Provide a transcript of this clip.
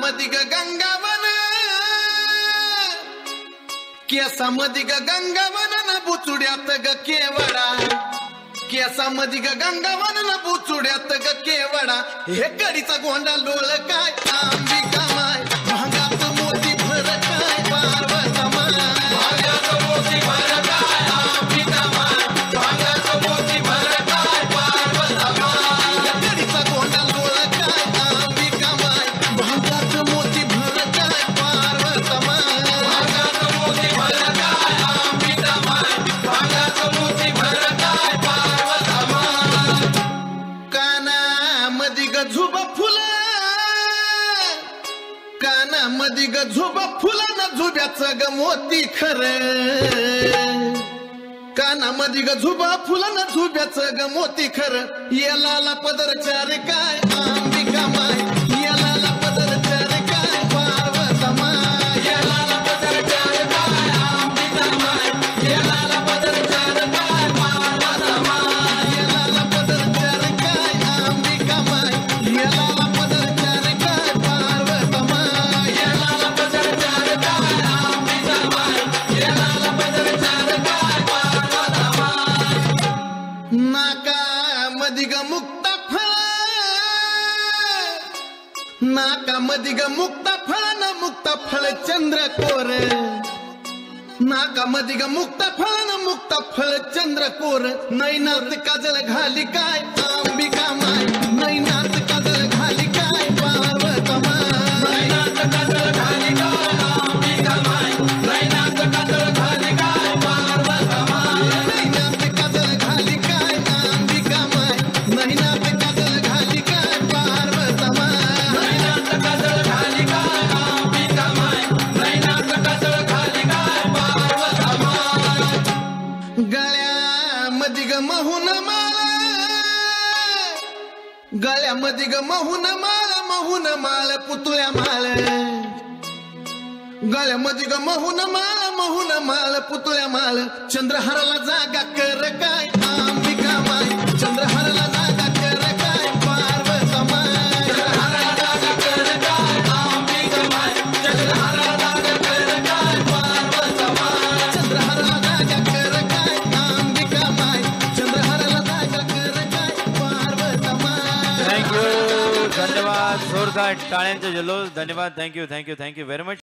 कानामध्ये ग गंगावन केसामध्ये ग गंगावन न बुचुड्यात ग केवडा केसामध्ये ग गंगावन न बुचुड्यात ग केवडा हे कडीचा गोंडा लोळ काय अंबिका माय भांगात मोती भर काय पार्वता माय भांगात मोती भर काय अंबिका माय भांगात मोती भर काय पार्वता माय कडीचा गोंडा लोळ काय अंबिका माय भांगात मोती भर काय पार्वता माय भांगात मोती भर काय अंबिका माय भांगात मोती भर काय पार्वता माय कानामध्ये ग झुबा फुलं कानामध्ये ग झुबा फुलं न झुब्याचं ग मोती खरं कानामध्ये ग झुबा फुलं न झुब्याचं ग मोती खरं याला पदर चार काय अंबिका माय याला पदर चार काय पार्वता माय याला पदर चार काय अंबिका माय याला पदर चार काय पार्वता माय याला पदर चार काय अंबिका माय याला पदर चार काय पार्वता माय याला पदर चार काय अंबिका माय याला पदर चार काय पार्वता माय नाकामध्ये ग मुक्ता फळ नाकामध्ये ग मुक्ता फळ न मुक्ता फळ चंद्रकोर नाकामध्ये ग मुक्ता फळ न मुक्ता फळ चंद्रकोर नैनात काजल घाली काय अंबिका माय नैनात काजल घाली काय पार्वता माय नैनात काजल घाली काय अंबिका माय नैनात काजल घाली काय पार्वता माय नैनात काजल घाली काय अंबिका माय नैनात काजल घाली काय पार्वता माय नैनात काजल घाली काय अंबिका माय नैनात काजल घाली काय पार्वता माय गळ्यामध्ये ग महून माळ गळ्यामध्ये ग महून माळ पुतळ्या माळ गळ्यामध्ये ग महून माळ पुतळ्या माळ चंद्रहाराला जागा कर काय अंबिका माय चंद्रहाराला जागा कर काय पार्वता माय चंद्रहाराला जागा कर काय अंबिका माय चंद्रहाराला जागा कर काय पार्वता माय चंद्रहाराला जागा कर काय अंबिका माय चंद्रहाराला जागा कर काय पार्वता माय थँक्यू धन्यवाद जोरदार टाळ्यांचे जल्लोष धन्यवाद थँक्यू व्हेरी मच